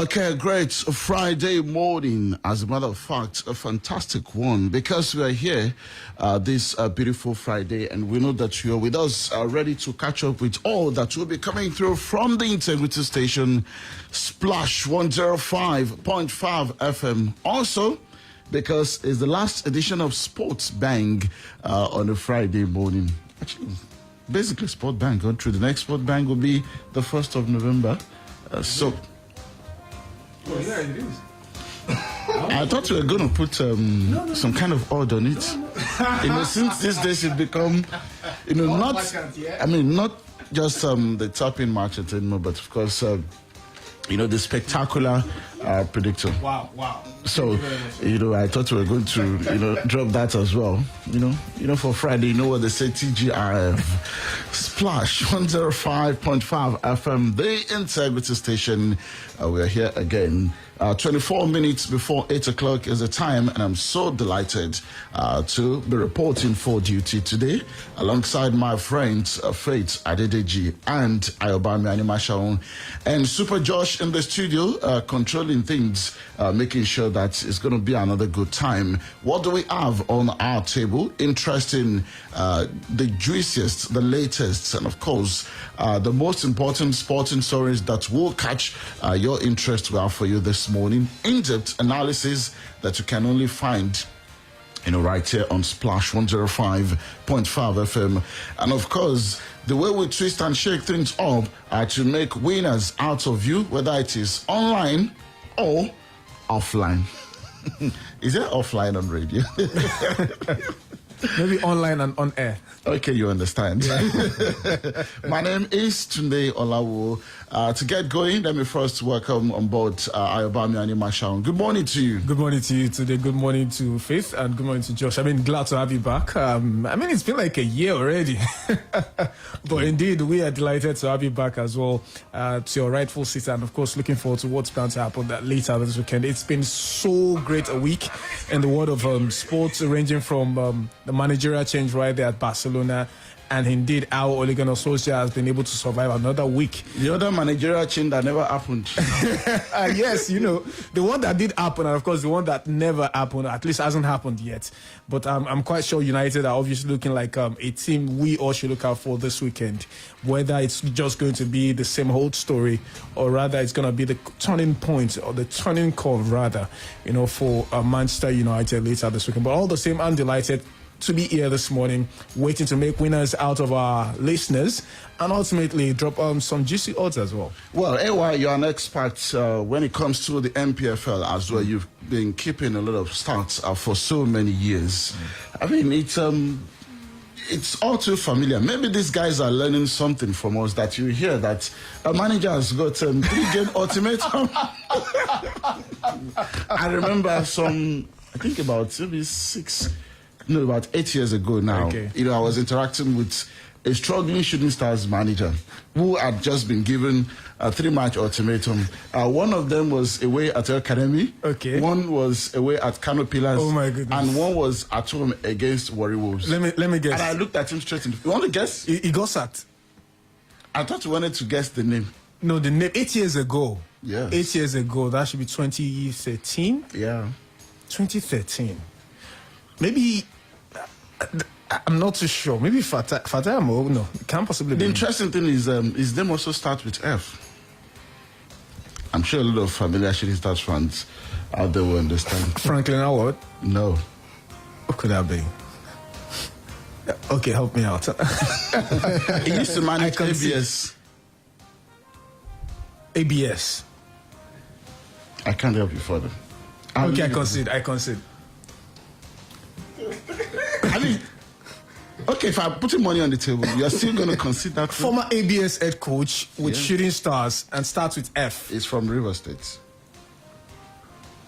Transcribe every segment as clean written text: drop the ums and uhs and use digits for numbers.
Okay, great Friday morning. As a matter of fact, a fantastic one, because we are here this beautiful Friday, and we know that you are with us, ready to catch up with all that will be coming through from the integrity station, Splash 105.5 FM. Also, because it's the last edition of SportsBang on a Friday morning. Actually, basically, SportsBang going through. The next SportsBang will be the 1st of November. Oh, yeah, it is. I thought we were going to put some kind of odd on it. Since these days it become, not just the top-in match entertainment, but of course, the spectacular predictor. Wow. So, I thought we were going to, drop that as well. For Friday, you know what they say, TGIF. Splash 105.5 FM, the integrity station. We are here again. 24 minutes before 8 o'clock is the time, and I'm so delighted to be reporting for duty today alongside my friends Faith Adedeji and Ayobami Animashaun, and Super Josh in the studio controlling things, making sure that it's going to be another good time. What do we have on our table? Interesting, the juiciest, the latest, and of course the most important sporting stories that will catch your interest. We have for you this morning in-depth analysis that you can only find right here on Splash 105.5 FM. And of course, the way we twist and shake things up to make winners out of you, whether it is online or offline. Is there offline on radio? Maybe online and on air. Okay, you understand. Yeah. My name is Tunde Olawuwo. To get going, let me first welcome on board Ayobami Animashaun. Good morning to you. Good morning to you today. Good morning to Faith, and good morning to Josh. Glad to have you back. It's been like a year already. But indeed, we are delighted to have you back as well to your rightful seat, and of course, looking forward to what's going to happen later this weekend. It's been so great a week in the world of sports, ranging from the managerial change right there at Barcelona, and indeed our Ole Gunnar Solskjaer has been able to survive another week. The other managerial change that never happened. Yes, the one that did happen, and of course the one that never happened, at least hasn't happened yet. But I'm quite sure United are obviously looking like a team we all should look out for this weekend. Whether it's just going to be the same old story, or rather it's going to be the turning point, or the turning curve rather, for Manchester United later this weekend. But all the same, I'm delighted to be here this morning, waiting to make winners out of our listeners, and ultimately drop some juicy odds as well. Well, AY, you're an expert when it comes to the MPFL as well. You've been keeping a lot of stats for so many years. It's all too familiar. Maybe these guys are learning something from us, that you hear that a manager has got 3-game ultimatum. I remember about 8 years ago now. Okay. I was interacting with a struggling Shooting Stars manager who had just been given a 3-match ultimatum. One of them was away at Academy. Okay. One was away at Kano Pillars. Oh my goodness. And one was at home against Warri Wolves. Let me guess. And I looked at him straight in. You want to guess? He got sacked. I thought you wanted to guess the name. No, the name. 8 years ago. Yes. 8 years ago. That should be 2013. Yeah. 2013. Maybe. I'm not too sure. Maybe Fatayamo. No, it can't possibly be. The interesting thing is his name also starts with F. I'm sure a lot of familiar Shooting Stars fans out there will understand. Franklin Howard? No. What could that be? Okay, help me out. He used to manage ABS. ABS. I can't help you further. Okay, I concede. Okay, if I'm putting money on the table, you're still going to consider that. Former ABS head coach with Shooting Stars and starts with F. It's from River State.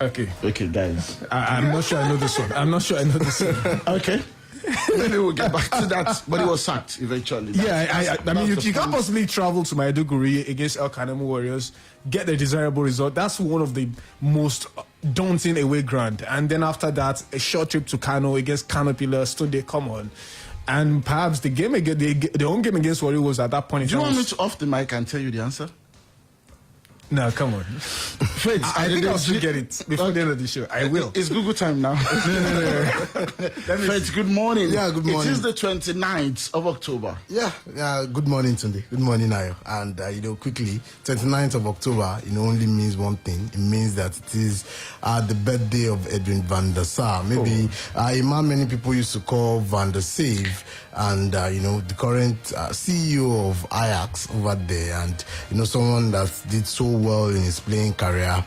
Okay, guys. I'm not sure I know this one. Okay. Maybe we'll get back to that. But he was sacked eventually. You can't possibly travel to Maiduguri against El Kanemu Warriors, get the desirable result. That's one of the most daunting away ground. And then after that, a short trip to Kano against Kano Pillars. Tunde, come on. And perhaps the game against the home game against Warriors was at that point. Do you want me to off the mic and tell you the answer? No, come on. Faith, I think I'll still get it before the end of the show. I will. It's Google time now. No. Faith, good morning. Yeah, good morning. It is the 29th of October. Yeah, good morning, Tunde. Good morning, Ayo. And, quickly, 29th of October, only means one thing. It means that it is the birthday of Edwin van der Sar. Maybe a man many people used to call Van der Save. And, the current CEO of Ajax over there. And, someone that did so well in his playing career.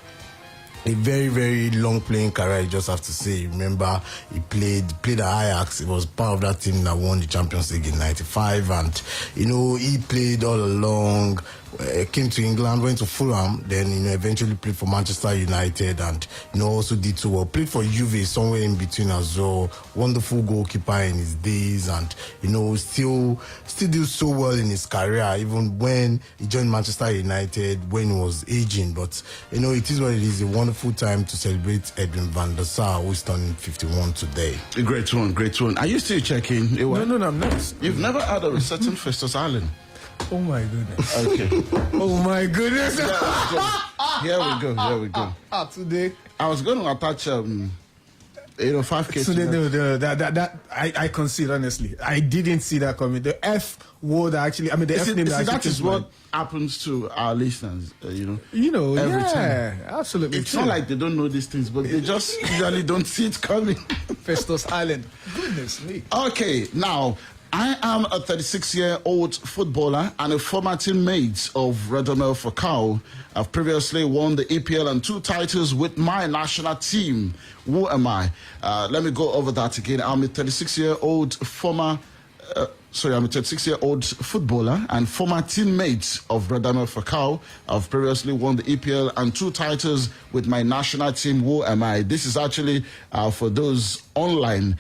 A very, very long playing career, you just have to say. Remember, he played at Ajax. He was part of that team that won the Champions League in 95. And, he played all along. Came to England, went to Fulham, then, eventually played for Manchester United and, also did so well. Played for Juve somewhere in between as well. Wonderful goalkeeper in his days and, still did so well in his career, even when he joined Manchester United, when he was aging. But, it is what it is. A wonderful time to celebrate Edwin van der Sar, who is turning 51 today. A great one. Are you still checking? No, I'm not. You've never heard of a certain Festus Allen? Oh my goodness. Okay. Oh my goodness. Here we go. Today. I was going to attach 5K. Today, no, that I concede, honestly. I didn't see that coming. The F word actually, the F name that is what happens to our listeners, every time. Absolutely. It's not like they don't know these things, but they just usually don't see it coming. Festus Allen. Goodness me. Okay, now, I am a 36-year-old footballer and a former teammate of Radamel Falcao. I've previously won the EPL and 2 titles with my national team. Who am I? Let me go over that again. I'm a 36-year-old footballer and former teammate of Radamel Falcao. I've previously won the EPL and 2 titles with my national team. Who am I? This is actually for those online.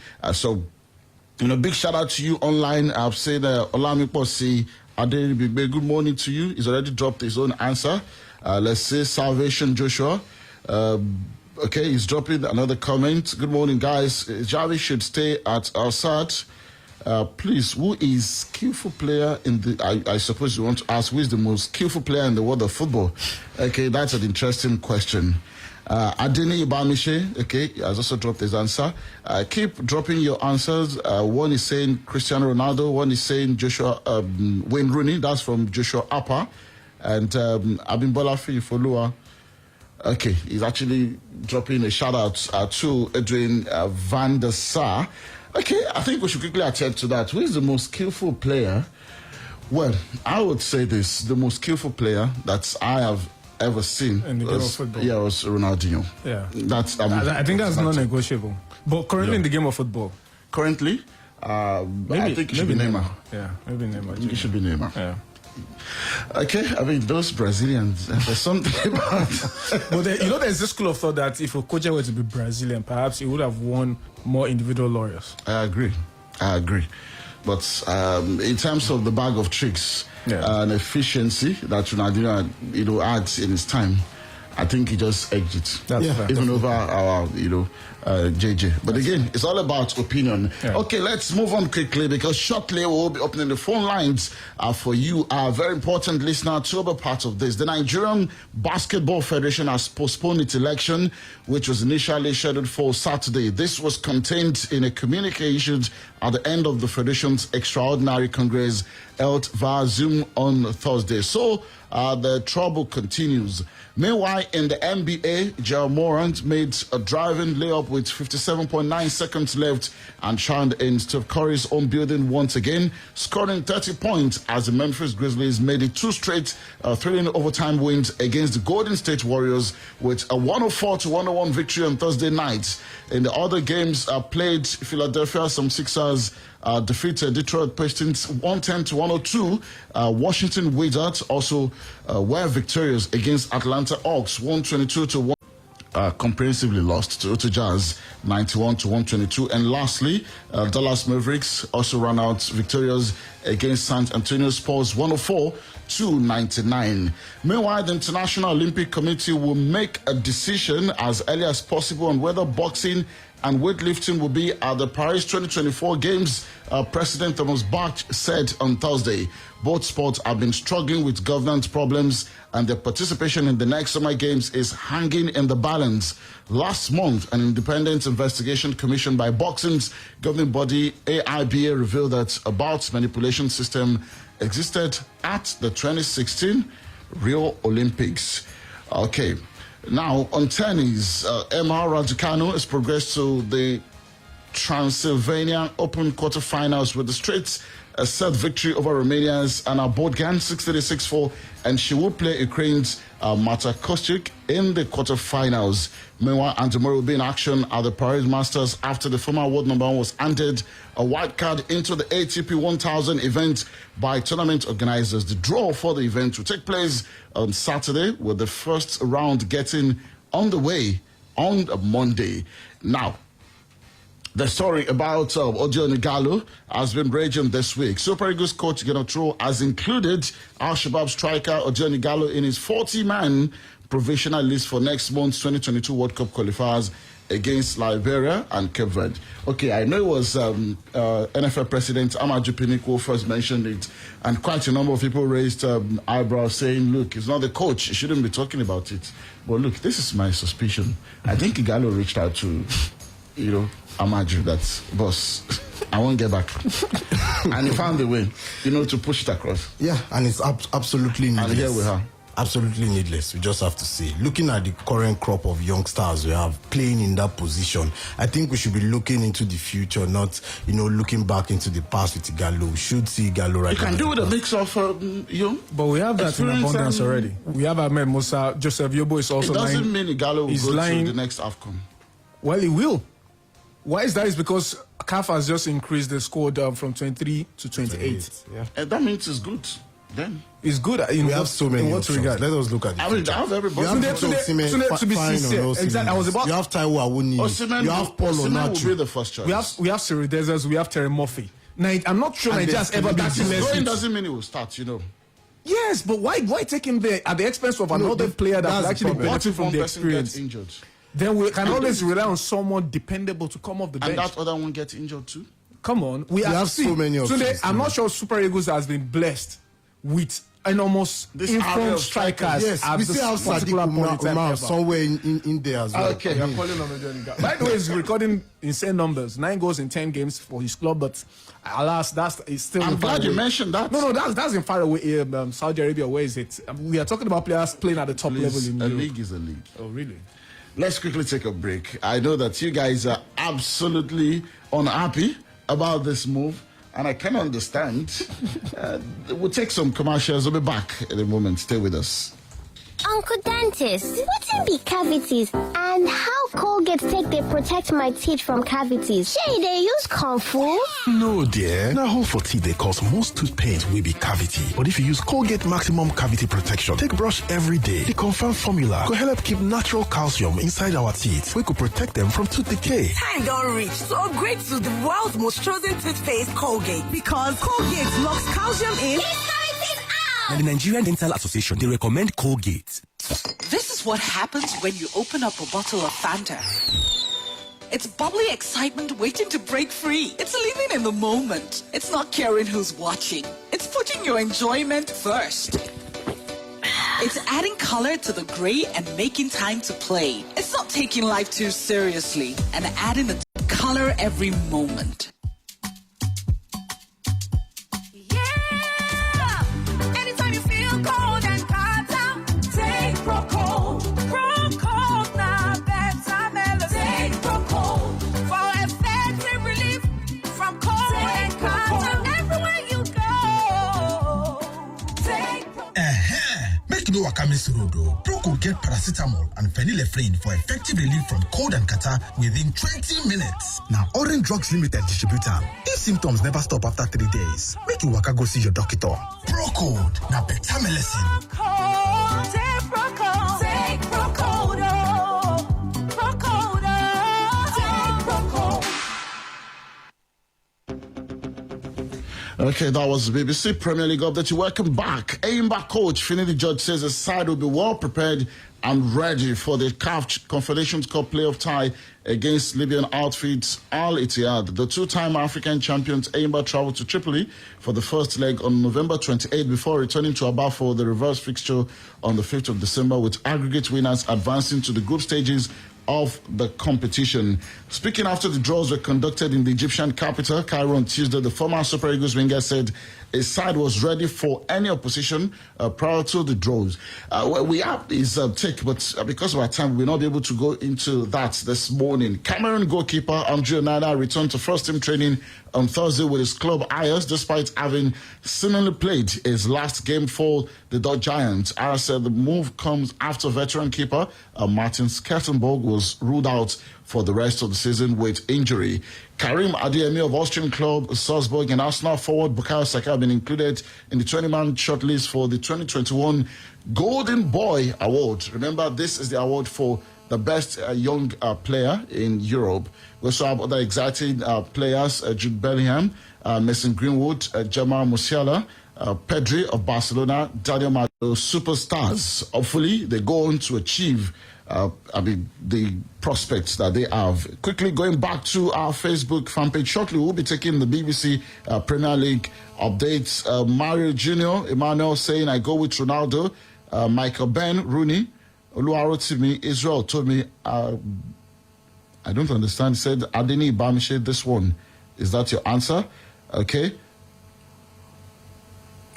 Big shout out to you online. I've said Olamiposi Adenibigbe, good morning to you. He's already dropped his own answer. Let's say Salvation Joshua. Okay, he's dropping another comment. Good morning, guys. Javi should stay at Al-Sad. Please, who is skillful player in the... I suppose you want to ask who is the most skillful player in the world of football. Okay, that's an interesting question. Adeni Ibamishe, okay, has also dropped his answer. Keep dropping your answers. One is saying Cristiano Ronaldo, one is saying Joshua Wayne Rooney, that's from Joshua Appa, and Abimbola Folua. Okay, he's actually dropping a shout out to Edwin van der Sar. Okay, I think we should quickly attend to that. Who is the most skillful player? Well, I would say this: the most skillful player that I have ever seen in the game of football. Yeah, was Ronaldinho. Yeah, that's. I think that's non-negotiable. But currently in the game of football, currently, I think it should be Neymar. Yeah, maybe Neymar. I think it should be Neymar. Yeah. Okay, those Brazilians, there's something about. But there's this school of thought that if Okocha were to be Brazilian, perhaps he would have won more individual laurels. I agree. But in terms of the bag of tricks and efficiency that Ronaldinho, adds in his time, I think he just edged it. Even over our, JJ. But again, it's all about opinion. Yeah. Okay, let's move on quickly because shortly we'll be opening the phone lines for you, our very important listener, to be part of this. The Nigerian Basketball Federation has postponed its election, which was initially scheduled for Saturday. This was contained in a communique issued at the end of the Federation's extraordinary Congress held via Zoom on Thursday. So the trouble continues. Meanwhile, in the NBA, Ja Morant made a driving layup with 57.9 seconds left and chimed in Steph Curry's own building once again, scoring 30 points as the Memphis Grizzlies made it 2 straight thrilling overtime wins against the Golden State Warriors with a 104-101 victory on Thursday night. In the other games played, Philadelphia 76ers defeated Detroit Pistons 110-102. Washington Wizards also were victorious against Atlanta Hawks 122-1. Comprehensively lost to Utah Jazz 91-122. And lastly, Dallas Mavericks also ran out victorious against San Antonio Spurs 104-99. Meanwhile, the International Olympic Committee will make a decision as early as possible on whether boxing and weightlifting will be at the Paris 2024 Games, President Thomas Bach said on Thursday. Both sports have been struggling with governance problems, and their participation in the next Summer Games is hanging in the balance. Last month, an independent investigation commissioned by boxing's governing body, AIBA, revealed that a bout manipulation system existed at the 2016 Rio Olympics. Okay. Now, on tennis, Emma Raducanu has progressed to the Transylvania Open quarterfinals with the straight set victory over Romania's Anna Bodgan 6-3, 6-4, and she will play Ukraine's Marta Kostyuk in the quarterfinals. Meanwhile, and tomorrow will be in action at the Paris Masters after the former world number one was handed a white card into the ATP 1000 event by tournament organizers. The draw for the event will take place on Saturday, with the first round getting underway on Monday. Now, the story about Odion Ighalo has been raging this week. Super Eagles coach Genotro has included Al-Shabaab striker Odion Ighalo in his 40-man provisional list for next month's 2022 World Cup qualifiers against Liberia and Cape Verde. Okay, I know it was NFL President Amaju Pinnick who first mentioned it, and quite a number of people raised eyebrows saying, look, he's not the coach, he shouldn't be talking about it. But look, this is my suspicion. I think Ighalo reached out to, Amaju, that boss, I won't get back. And he found a way, to push it across. Yeah, and it's absolutely needless. And here we are. Absolutely needless. We just have to see. Looking at the current crop of young stars we have playing in that position, I think we should be looking into the future, not, looking back into the past with Ighalo. We should see Ighalo right now. You can do with a mix of, But we have that in abundance already. We have Ahmed Musa. Joseph Yobo is also lying. It doesn't mean Ighalo will go to the next AFCON. Well, he will. Why is that? Is because CAF has just increased the squad from 23 to 28. Yeah. And that means it's good. Then it's good. We have so many options. Let us look at it. I mean, I have everybody. To be sincere, exactly. I was about. You have Taiwo Awoniyi. You have Paul Onachu. Will be the first choice. We have Cyril Dessers. We have Terry Murphy. Now, I'm not sure Nigeria has ever been going doesn't mean it will start. Yes, but why take him there at the expense of another player that actually benefit from the experience? Injured? Then we can always rely on someone dependable to come off the bench. And that other one gets injured too? Come on. We have so many options. Today, I'm not sure Super Eagles has been blessed with enormous informed strikers. Yes, we still have Sadiq Umar somewhere in there as well. Okay. By the way, he's recording insane numbers. 9 goals in 10 games for his club, but alas, that's still. I'm glad you mentioned that. No, that's in far away. Saudi Arabia. Where is it? We are talking about players playing at the top level in Europe. A league is a league. Oh, really? Let's quickly take a break. I know that you guys are absolutely unhappy about this move, and I can understand. We'll take some commercials. We'll be back in a moment. Stay with us. Uncle Dentist, what be cavities and how Colgate take they protect my teeth from cavities? Shey they use Kung Fu? No dear, na hole for teeth they cause most tooth pains will be cavity. But if you use Colgate Maximum Cavity Protection, take brush every day. The confirmed formula could help keep natural calcium inside our teeth. We could protect them from tooth decay. Time don't reach to upgrade to the world's most chosen toothpaste, Colgate, because Colgate locks calcium in. And the Nigerian Dental Association, they recommend Colgate. This is what happens when you open up a bottle of Fanta. It's bubbly excitement waiting to break free. It's living in the moment. It's not caring who's watching. It's putting your enjoyment first. It's adding color to the gray and making time to play. It's not taking life too seriously and adding the color every moment. Proco get paracetamol and phenylephrine for effective relief from cold and catarrh within 20 minutes. Now, Orange Drugs Limited distributor. If symptoms never stop after 3 days, make you waka go see your doctor. Proco, now better medicine. Okay, that was the BBC Premier League update. Welcome back. Aimba coach Finidi George says the side will be well prepared and ready for the CAF Confederations Cup playoff tie against Libyan outfit Al Ittihad. The two-time African champions Aimba traveled to Tripoli for the first leg on November 28 before returning to Aba for the reverse fixture on the 5th of December, with aggregate winners advancing to the group stages of the competition. Speaking after the draws were conducted in the Egyptian capital, Cairo, on Tuesday, the former Super Eagles winger said his side was ready for any opposition prior to the draws. We have his take, but because of our time, we'll not be able to go into that this morning. Cameroon goalkeeper Andrew Onana returned to first-team training on Thursday with his club Ayers, despite having seemingly played his last game for the Dutch Giants. Ayers said the move comes after veteran keeper Martin Skertenborg was ruled out for the rest of the season with injury. Karim Adeyemi of Austrian club Salzburg and Arsenal forward Bukayo Saka have been included in the 20-man shortlist for the 2021 Golden Boy Award. Remember, this is the award for the best young player in Europe. We also have other exciting players, Jude Bellingham, Mason Greenwood, Jamal Musiala, Pedri of Barcelona, Daniel Madrid, superstars. Hopefully, they go on to achieve the prospects that they have. Quickly going back to our Facebook fan page shortly, we'll be taking the BBC Premier League updates. Mario Jr., Emmanuel saying, I go with Ronaldo. Michael Ben, Rooney, Oluwarotimi, Israel told me, I don't understand. He said, Adeni Bamishe, this one. Is that your answer? Okay.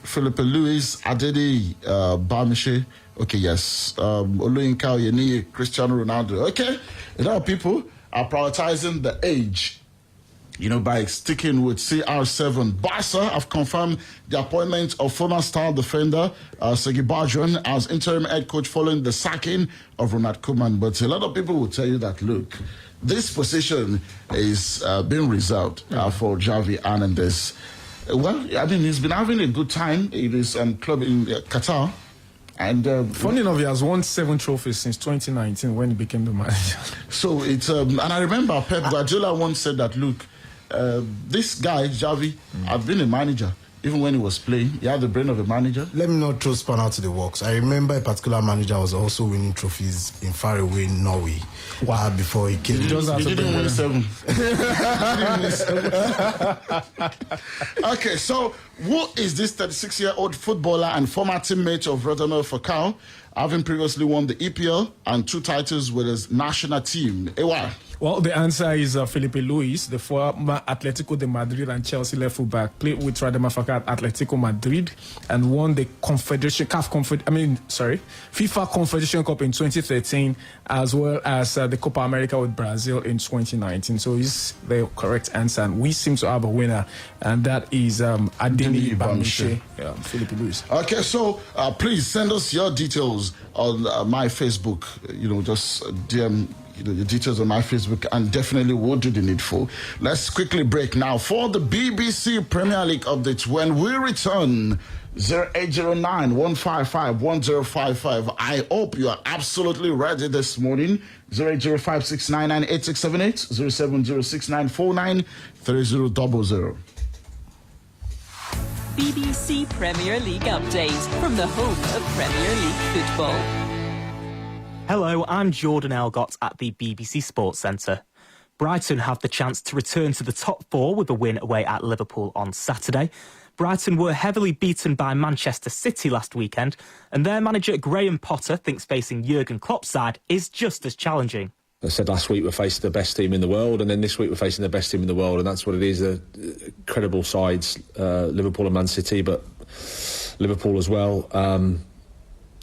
Philippe Luis, Adeni Bamishe. Okay, yes. Oluyinka Oyeni, Cristiano Ronaldo. Okay. A lot of people are prioritizing the age, by sticking with CR7. Barca have confirmed the appointment of former star defender Sergi Barjon as interim head coach following the sacking of Ronald Koeman. But a lot of people will tell you that, look, this position is being reserved for Javi Hernandez. Well, I mean, he's been having a good time in his club in Qatar. And funny enough, he has won 7 trophies since 2019 when he became the manager. So it's and I remember Pep Guardiola once said that, look, this guy Javi had been a manager. Even when he was playing, he had the brain of a manager. Let me not throw span out to the works. I remember a particular manager was also winning trophies in faraway Norway. Wow! Before he came, he didn't win 7. Okay, so who is this 36-year-old footballer and former teammate of Radamel Falcao, having previously won the EPL and 2 titles with his national team? Ewa. Well, the answer is Felipe Luis, the former Atletico de Madrid and Chelsea left fullback, played with Radamel Falcao at Atletico Madrid and won the FIFA Confederation Cup in 2013, as well as the Copa America with Brazil in 2019. So it's the correct answer, and we seem to have a winner, and that is Adeni Bamishe, Felipe Luis. Okay, so please send us your details on my Facebook. Just DM your details on my Facebook, and definitely we'll do the needful. Let's quickly break now for the BBC Premier League updates. When we return, 0809-155-1055. I hope you are absolutely ready this morning. 0805-699-8678, 0706-949-3000. BBC Premier League update from the home of Premier League football. Hello, I'm Jordan Elgott at the BBC Sports Centre. Brighton have the chance to return to the top 4 with a win away at Liverpool on Saturday. Brighton were heavily beaten by Manchester City last weekend, and their manager Graham Potter thinks facing Jurgen Klopp's side is just as challenging. I said last week we're facing the best team in the world, and then this week we're facing the best team in the world, and that's what it is. Credible sides, Liverpool and Man City, but Liverpool as well.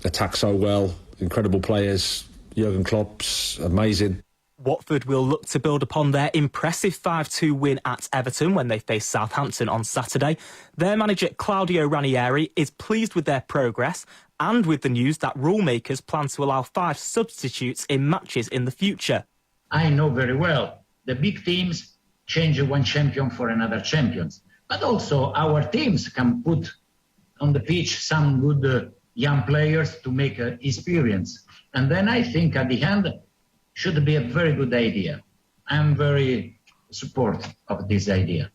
Attack so well. Incredible players. Jurgen Klopp's amazing. Watford will look to build upon their impressive 5-2 win at Everton when they face Southampton on Saturday. Their manager Claudio Ranieri is pleased with their progress and with the news that rule makers plan to allow 5 substitutes in matches in the future. I know very well the big teams change one champion for another champion, but also our teams can put on the pitch some good young players to make experience. And then I think at the end should be a very good idea. I'm very supportive of this idea.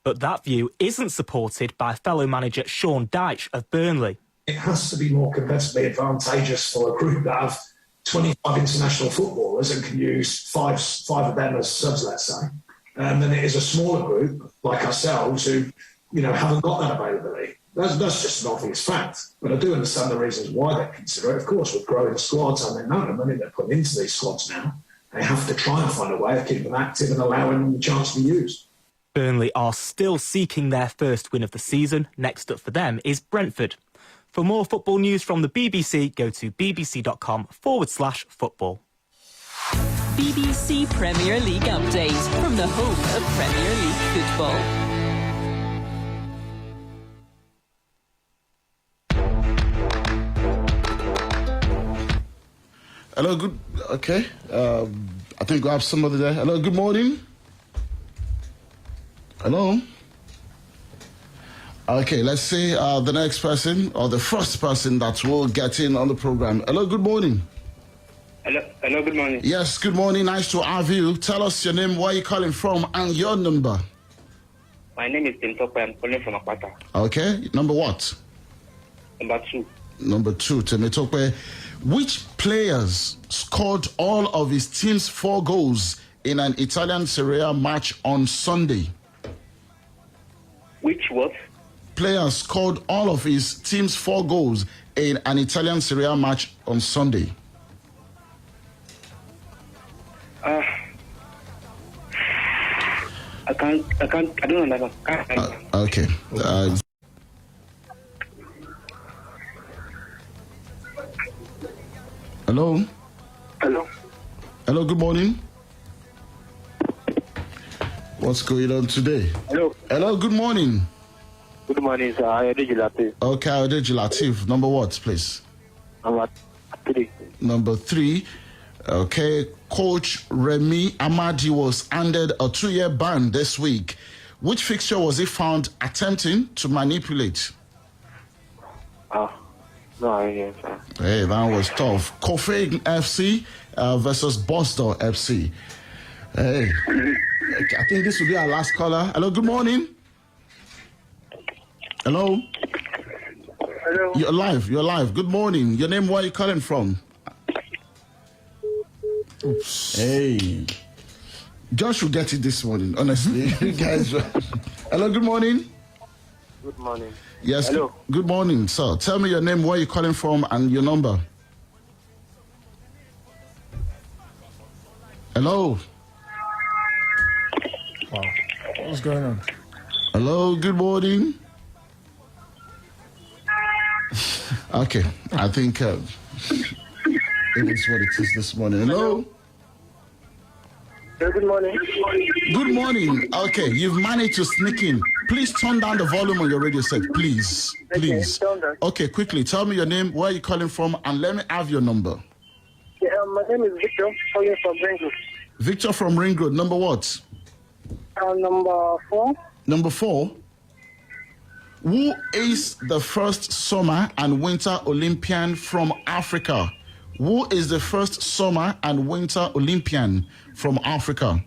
But that view isn't supported by fellow manager Sean Dyche of Burnley. It has to be more competitively advantageous for a group that have 25 international footballers and can use five of them as subs, let's say, than it is a smaller group like ourselves who, haven't got that availability. That's just an obvious fact. But I do understand the reasons why they consider it. Of course, with growing squads and the amount of money they're putting into these squads now, they have to try and find a way of keeping them active and allowing them the chance to be used. Burnley are still seeking their first win of the season. Next up for them is Brentford. For more football news from the BBC, go to bbc.com/football. BBC Premier League update from the home of Premier League football. Hello, good. Okay. I think we have somebody there. Hello, good morning. Hello. Okay, let's see the next person or the first person that will get in on the program. Hello, good morning. Hello, good morning. Yes, good morning. Nice to have you. Tell us your name, where you're calling from, and your number. My name is Temitope. I'm calling from Akpata. Okay, number what? Number 2. Number 2, Temitope. Which players scored all of his team's 4 goals in an Italian Serie A match on Sunday? Which what? Player scored all of his team's 4 goals in an Italian Serie A match on Sunday. I don't understand. Okay. Hello? Hello? Hello, good morning. What's going on today? Hello? Hello, good morning. Good morning, sir. Ayodeji Latif. Okay, Ayodeji Latif. Number what, please? Number 3. Number 3. Okay, Coach Remy Amadi was handed a 2-year ban this week. Which fixture was he found attempting to manipulate? No idea, sir. Hey, that was tough. Kofein FC versus Boston FC. Hey, I think this will be our last caller. Hello, good morning. Hello? Hello? You're live. Good morning. Your name, where are you calling from? Oops. Hey. Josh will get it this morning, honestly. You guys. Hello, good morning. Good morning. Yes, Hello. Good morning, sir. Tell me your name, where you're calling from, and your number. Hello. Wow. What's going on? Hello, good morning. Okay, I think it is what it is this morning. Hello. Good morning. Good morning. Okay, you've managed to sneak in. Please turn down the volume on your radio set, please. Please. Okay, quickly. Tell me your name, where you're calling from, and let me have your number. Yeah, my name is Victor, calling from Ring Road. Victor from Ring Road. Number what? Number 4. Number 4. Who is the first summer and winter Olympian from Africa? Who is the first summer and winter Olympian from Africa?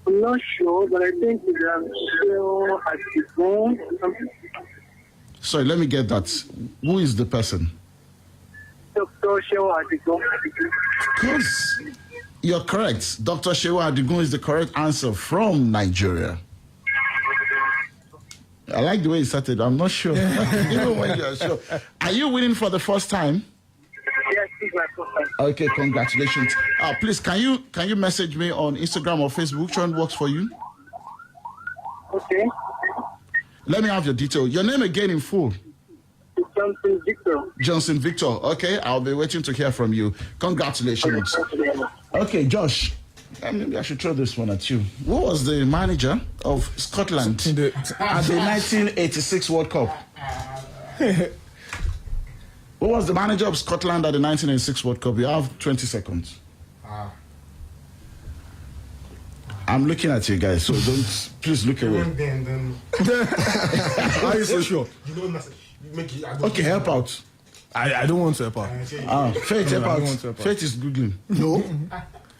I'm not sure, but I think it's still at the phone. Sorry, let me get that. Who is the person? Dr. Shewa Adigun. Because you're correct. Dr. Shewa Adigun is the correct answer from Nigeria. I like the way you started. I'm not sure. Even when you're sure. Are you winning for the first time? Yes, it's my first time. Okay, congratulations. Please, can you message me on Instagram or Facebook? Which one works for you? Okay. Let me have your detail. Your name again in full. Johnson Victor. Johnson Victor. Okay, I'll be waiting to hear from you. Congratulations. Okay, Josh. Maybe I should throw this one at you. Who was the manager of Scotland at the 1986 World Cup? Who was the manager of Scotland at the 1986 World Cup? You have 20 seconds. I'm looking at you guys, so please look away. Are you so sure? Okay, help out. I don't want to help out. Faith, help out. Faith is Googling. No.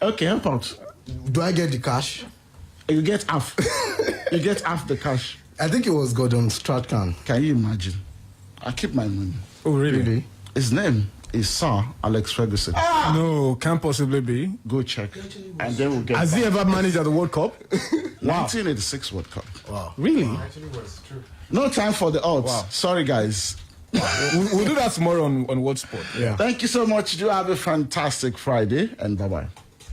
Okay, help out. Do I get the cash? You get half. You get half the cash. I think it was Gordon Strachan. Can you imagine? I keep my money. Oh, really? His name is Sir Alex Ferguson. No, can't possibly be. Go check. And then we'll get Has he ever managed at the World Cup? 1986 World Cup. Wow. Really? Actually was true. No time for the odds. Sorry, guys. We'll do that tomorrow on World Sport. Yeah. Thank you so much. Do have a fantastic Friday, and bye-bye.